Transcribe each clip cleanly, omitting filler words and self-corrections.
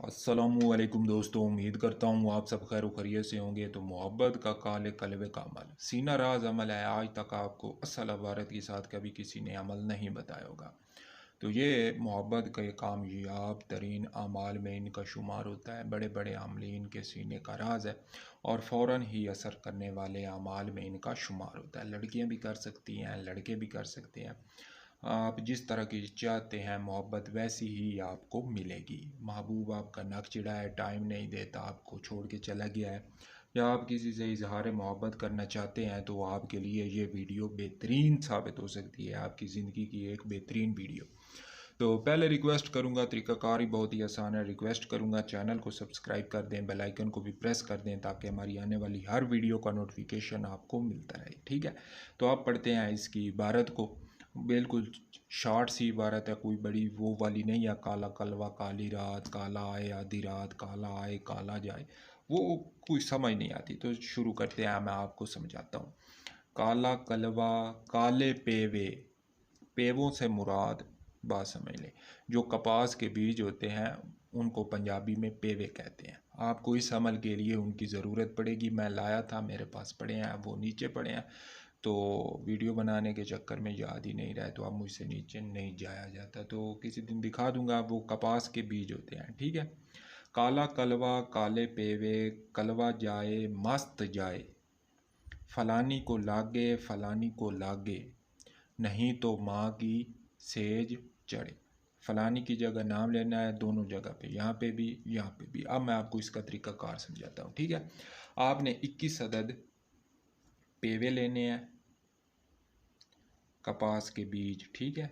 अस्सलामुअलैकुम दोस्तों, उम्मीद करता हूँ आप सब खैर खैरियत से होंगे। तो मोहब्बत का काले कलबे का अमल, सीना राज अमल है। आज तक आपको असल अबारत के साथ कभी किसी ने अमल नहीं बताया होगा। तो ये मोहब्बत के कामयाब तरीन अमाल में इनका शुमार होता है। बड़े बड़े आमलीन के सीने का राज है और फ़ौरन ही असर करने वाले अमाल में इनका शुमार होता है। लड़कियाँ भी कर सकती हैं, लड़के भी कर सकते हैं। आप जिस तरह की चाहते हैं मोहब्बत वैसी ही आपको मिलेगी। महबूब आपका नक चिढ़ा है, टाइम नहीं देता, आपको छोड़ के चला गया है, या आप किसी से इजहार मोहब्बत करना चाहते हैं, तो आपके लिए ये वीडियो बेहतरीन साबित हो सकती है, आपकी ज़िंदगी की एक बेहतरीन वीडियो। तो पहले रिक्वेस्ट करूंगा, तरीकाकार ही बहुत ही आसान है। रिक्वेस्ट करूंगा चैनल को सब्सक्राइब कर दें, बेल आइकन को भी प्रेस कर दें ताकि हमारी आने वाली हर वीडियो का नोटिफिकेशन आपको मिलता रहे। ठीक है, तो आप पढ़ते हैं इसकी इबारत को। बिल्कुल शॉर्ट सी इबारत है, कोई बड़ी वो वाली नहीं है। काला कलवा काली रात, काला आए आधी रात, काला आए काला जाए, वो कोई समझ नहीं आती। तो शुरू करते हैं, मैं आपको समझाता हूँ। काला कलवा काले पेवे, पेवों से मुराद, बात समझ लें, जो कपास के बीज होते हैं उनको पंजाबी में पेवे कहते हैं। आपको इस अमल के लिए उनकी ज़रूरत पड़ेगी। मैं लाया था, मेरे पास पड़े हैं, वो नीचे पड़े हैं। तो वीडियो बनाने के चक्कर में याद ही नहीं रहा, तो अब मुझसे नीचे नहीं जाया जाता। तो किसी दिन दिखा दूंगा। वो कपास के बीज होते हैं। ठीक है। काला कलवा काले पेवे, कलवा जाए मस्त जाए, फलानी को लागे फलानी को लागे, नहीं तो माँ की सेज चढ़े। फलानी की जगह नाम लेना है, दोनों जगह पे, यहाँ पे भी यहाँ पे भी। अब मैं आपको इसका तरीकाकार समझाता हूँ। ठीक है, आपने 21 अदद पेवे लेने हैं, कपास के बीज। ठीक है,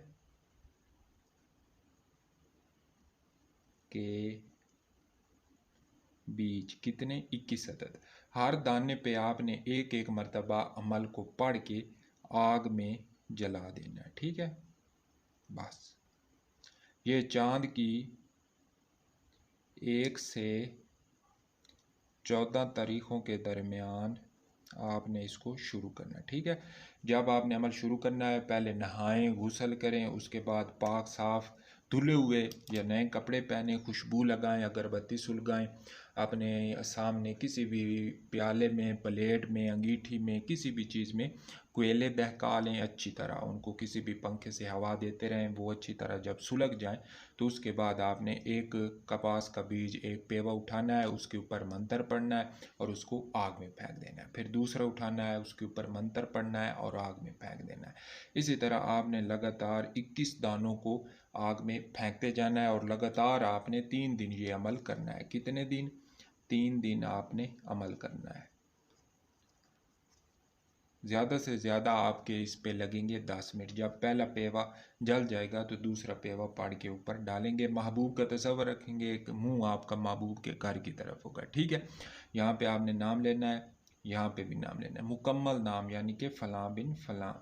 के बीज कितने? 21 अदद। हर दाने पे आपने एक एक मर्तबा अमल को पढ़ के आग में जला देना है। ठीक है, बस। ये चांद की 1 से 14 तारीखों के दरमियान आपने इसको शुरू करना है। ठीक है, जब आपने अमल शुरू करना है, पहले नहाएं, गुसल करें, उसके बाद पाक साफ धुले हुए या नए कपड़े पहने, खुशबू लगाएं, अगरबत्ती सुलगाएं, अपने सामने किसी भी प्याले में, प्लेट में, अंगीठी में, किसी भी चीज़ में कोयले बहका लें अच्छी तरह। उनको किसी भी पंखे से हवा देते रहें, वो अच्छी तरह जब सुलग जाएं तो उसके बाद आपने एक कपास का बीज, एक पेवा उठाना है, उसके ऊपर मंत्र पढ़ना है और उसको आग में फेंक देना है। फिर दूसरा उठाना है, उसके ऊपर मंत्र पढ़ना है और आग में फेंक देना है। इसी तरह आपने लगातार 21 दानों को आग में फेंकते जाना है और लगातार आपने 3 दिन ये अमल करना है। कितने दिन? 3 दिन आपने अमल करना है। ज़्यादा से ज़्यादा आपके इस पे लगेंगे 10 मिनट। जब पहला पेवा जल जाएगा तो दूसरा पेवा पाड़ के ऊपर डालेंगे। महबूब का तस्वर रखेंगे, एक मुंह आपका महबूब के घर की तरफ होगा। ठीक है, यहाँ पे आपने नाम लेना है, यहाँ पे भी नाम लेना है, मुकम्मल नाम, यानी कि फ़लाँ बिन फ़लाँ।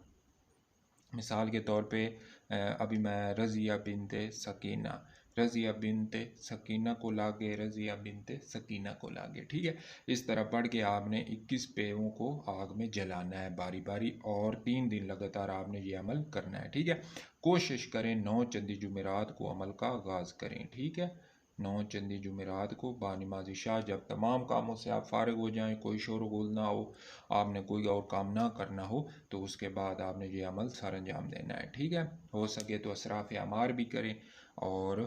मिसाल के तौर पे अभी मैं रज़िया बिनते सकीना, रज़िया बिनते सकीना को लागे, रज़िया बिनते सकीना को लागे। ठीक है, इस तरह पढ़ के आपने 21 पेवों को आग में जलाना है बारी बारी, और 3 दिन लगातार आपने ये अमल करना है। ठीक है, कोशिश करें 9 चंदी जुमेरात को अमल का आगाज़ करें। ठीक है, 9 चंदी जुमेरात को बानमाज़ी शाह, जब तमाम कामों से आप फारिग हो जाएं, कोई शोर गुल ना हो, आपने कोई और काम ना करना हो, तो उसके बाद आपने ये अमल सर अंजाम देना है। ठीक है, हो सके तो असराफ अमार भी करें और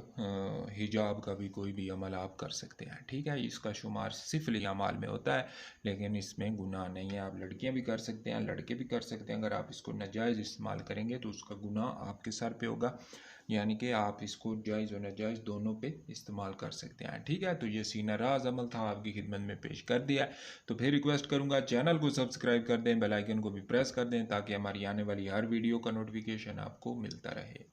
हिजाब का भी कोई भी अमल आप कर सकते हैं। ठीक है, इसका शुमार सिफली अमाल में होता है, लेकिन इसमें गुनाह नहीं है। आप लड़कियां भी कर सकते हैं, लड़के भी कर सकते हैं। अगर आप इसको नाजायज़ इस्तेमाल करेंगे तो उसका गुनाह आपके सर पे होगा, यानी कि आप इसको जायज़ और नाजायज़ दोनों पे इस्तेमाल कर सकते हैं। ठीक है, तो ये सीना राज अमल था, आपकी खिदमत में पेश कर दिया। तो फिर रिक्वेस्ट करूंगा चैनल को सब्सक्राइब कर दें, बेल आइकन को भी प्रेस कर दें ताकि हमारी आने वाली हर वीडियो का नोटिफिकेशन आपको मिलता रहे।